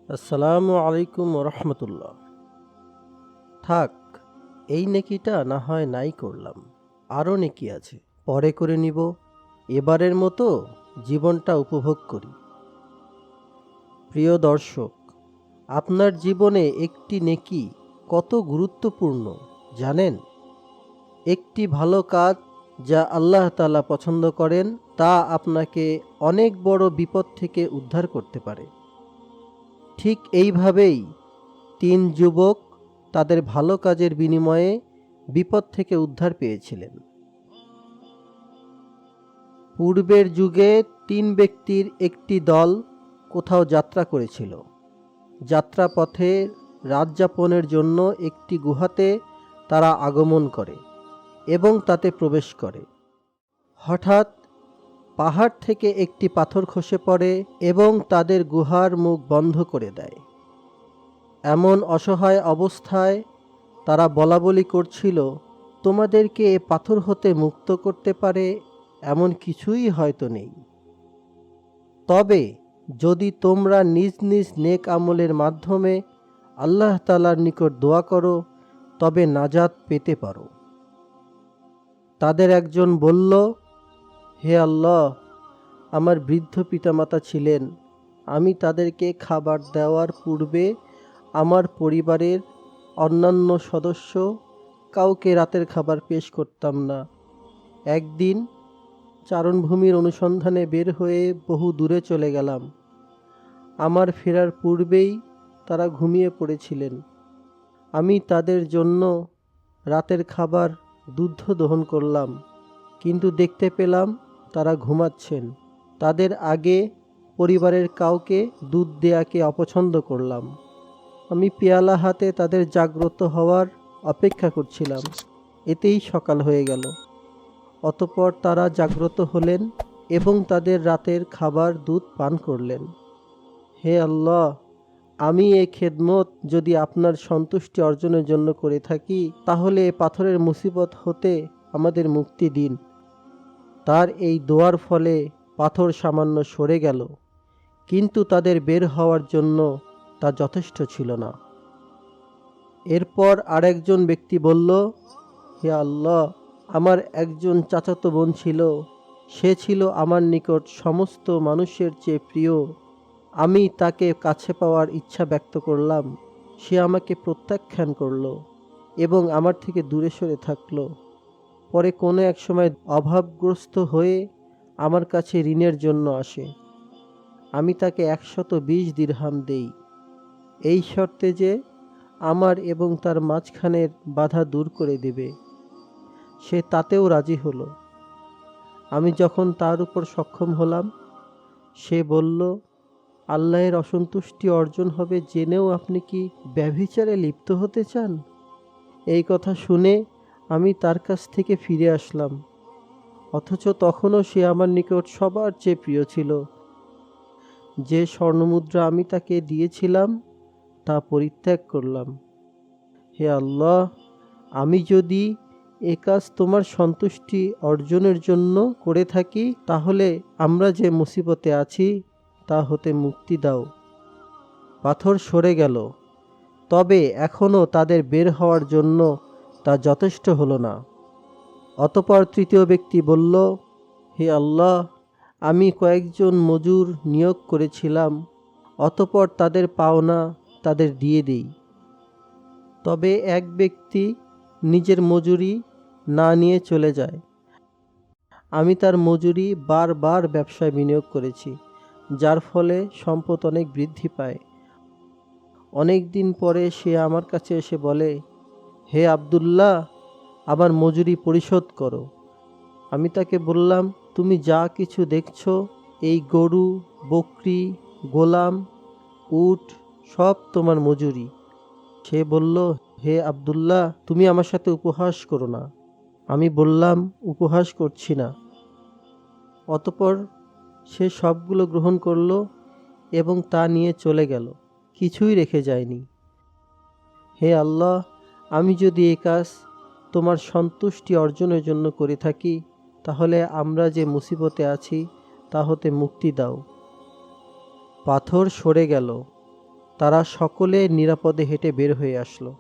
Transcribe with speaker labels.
Speaker 1: আসসালামু আলাইকুম রহমতুল্লাহ। থাক, এই নেকিটা না হয় নাই করলাম, আরও নেকি আছে, পরে করে নিব। এবারের মতো জীবনটা উপভোগ করি। প্রিয় দর্শক, আপনার জীবনে একটি নেকি কত গুরুত্বপূর্ণ জানেন? একটি ভালো কাজ যা আল্লাহ তাআলা পছন্দ করেন তা আপনাকে অনেক বড় বিপদ থেকে উদ্ধার করতে পারে। ঠিক এইভাবেই তিন যুবক তাদের ভালো কাজের বিনিময়ে বিপদ থেকে উদ্ধার পেয়েছিলেন। পূর্বের যুগে তিন ব্যক্তির একটি দল কোথাও যাত্রা করেছিল। যাত্রাপথে রাতযাপনের জন্য একটি গুহাতে তারা আগমন করে এবং তাতে প্রবেশ করে। হঠাৎ পাহাড় থেকে একটি পাথর খসে পড়ে এবং তাদের গুহার মুখ বন্ধ করে দেয়। এমন অসহায় অবস্থায় তারা বলাবলি করছিল, তোমাদেরকে এ পাথর হতে মুক্ত করতে পারে এমন কিছুই হয়তো নেই। তবে যদি তোমরা নিজ নিজ নেক আমলের মাধ্যমে আল্লাহ তাআলার নিকট দোয়া করো তবে নাজাত পেতে পারো। তাদের একজন বলল, হে আল্লাহ, আমার বৃদ্ধ পিতামাতা ছিলেন, আমি তাদেরকে খাবার দেওয়ার পূর্বে আমার পরিবারের অন্যান্য সদস্য কাউকে রাতের খাবার পেশ করতাম না। একদিন চারণভূমির অনুসন্ধানে বের হয়ে বহু দূরে চলে গেলাম। আমার ফেরার পূর্বেই তারা ঘুমিয়ে পড়েছিলেন। আমি তাদের জন্য রাতের খাবার দুধ দহন করলাম, কিন্তু দেখতে পেলাম তারা ঘুমাচ্ছেন। তাদের আগে পরিবারের কাউকে দুধ দেয়াকে অপছন্দ করলাম। আমি পেয়ালা হাতে তাদের জাগ্রত হওয়ার অপেক্ষা করছিলাম। এতেই সকাল হয়ে গেল। অতঃপর তারা জাগ্রত হলেন এবং তাদের রাতের খাবার দুধ পান করলেন। হে আল্লাহ, আমি এই খেদমত যদি আপনার সন্তুষ্টি অর্জনের জন্য করে থাকি তাহলে এ পাথরের মুসিবত হতে আমাদের মুক্তি দিন। তার এই দোয়ার ফলে পাথর সামান্য সরে গেল, কিন্তু তাদের বের হওয়ার জন্য তা যথেষ্ট ছিল না। এরপর আরেকজন ব্যক্তি বলল, হে আল্লাহ, আমার একজন চাচাতো বোন ছিল, সে ছিল আমার নিকট সমস্ত মানুষের চেয়ে প্রিয়। আমি তাকে কাছে পাওয়ার ইচ্ছা ব্যক্ত করলাম, সে আমাকে প্রত্যাখ্যান করল এবং আমার থেকে দূরে সরে থাকল। পরে কোনো এক সময় অভাবগ্রস্ত হয়ে আমার কাছে ঋণের জন্য আসে। আমি তাকে 120 দিরহাম দেই, এই শর্তে যে আমার এবং তার মাঝখানের বাধা দূর করে দেবে। সে তাতেও রাজি হলো। আমি যখন তার উপর সক্ষম হলাম, সে বলল, আল্লাহের অসন্তুষ্টি অর্জন হবে জেনেও আপনি কি ব্যভিচারে লিপ্ত হতে চান? এই কথা শুনে আমি তার কাছ থেকে ফিরে আসলাম, অথচ তখনও সে আমার নিকট সবার চেয়ে প্রিয় ছিল। যে স্বর্ণমুদ্রা আমি তাকে দিয়েছিলাম তা পরিত্যাগ করলাম। হে আল্লাহ, আমি যদি এ কাজ তোমার সন্তুষ্টি অর্জনের জন্য করে থাকি তাহলে আমরা যে মুসিবতে আছি তা হতে মুক্তি দাও। পাথর সরে গেল, তবে এখনও তাদের বের হওয়ার জন্য তা যথেষ্ট হলো না। অতঃপর তৃতীয় ব্যক্তি বলল, হে আল্লাহ, আমি কয়েকজন মজুর নিয়োগ করেছিলাম, অতঃপর তাদের পাওনা তাদের দিয়ে দিই। তবে এক ব্যক্তি নিজের মজুরি না নিয়ে চলে যায়। আমি তার মজুরি বারবার ব্যবসায় বিনিয়োগ করেছি, যার ফলে সম্পদ অনেক বৃদ্ধি পায়। অনেক দিন পরে সে আমার কাছে এসে বলে, হে আব্দুল্লাহ, আমার মজুরি পরিশোধ করো। আমি তাকে বললাম, তুমি যা কিছু দেখছো, এই গরু, বকরি, গোলাম, উট সব তোমার মজুরি। সে বলল, হে আব্দুল্লাহ, তুমি আমার সাথে উপহাস করো না। আমি বললাম, উপহাস করছি না। অতঃপর সে সবগুলো গ্রহণ করল এবং তা নিয়ে চলে গেল, কিছুই রেখে যায়নি। হে আল্লাহ, আমি যদি এই কাজ তোমার সন্তুষ্টি অর্জনের জন্য করে থাকি তাহলে আমরা যে মুসিবতে আছি তা হতে মুক্তি দাও। পাথর সরে গেল, তারা সকলে নিরাপদে হেঁটে বের হয়ে আসলো।